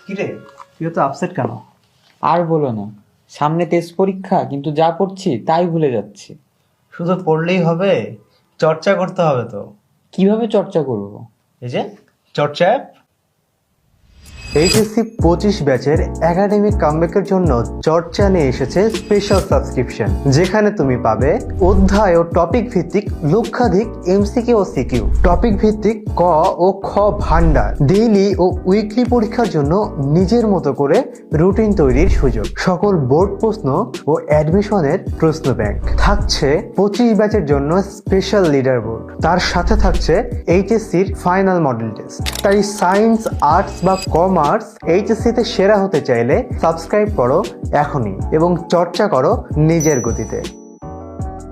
কিরে, তুই তো আপসেট কেন? আর বলো না, সামনে টেস্ট পরীক্ষা, কিন্তু যা পড়ছি তাই ভুলে যাচ্ছি। শুধু পড়লেই হবে, চর্চা করতে হবে তো। কিভাবে চর্চা করব? এই যে চর্চা অ্যাপ। এইচএসসি 25 ব্যাচের একাডেমিক কামব্যাকের জন্য চর্চা নিয়ে এসেছে স্পেশাল সাবস্ক্রিপশন, যেখানে তুমি পাবে অধ্যায় ও টপিক ভিত্তিক লক্ষাধিক এমসিকিউ ও সিকিউ, টপিক ভিত্তিক ক ও খ ভান্ডার, ডেইলি ও উইকলি পরীক্ষার জন্য নিজের মতো করে রুটিন তৈরির সুযোগ, সকল বোর্ড প্রশ্ন ও অ্যাডমিশনের প্রশ্ন ব্যাংক থাকছে। 25 ব্যাচের জন্য স্পেশাল লিডার বোর্ড, তার সাথে থাকছে এইচএসসির ফাইনাল মডেল টেস্ট। তাই সায়েন্স, আর্টস বা কমার্স এইচএসসিতে সেরা হতে চাইলে সাবস্ক্রাইব করো এখনই এবং চর্চা করো নিজের গতিতে।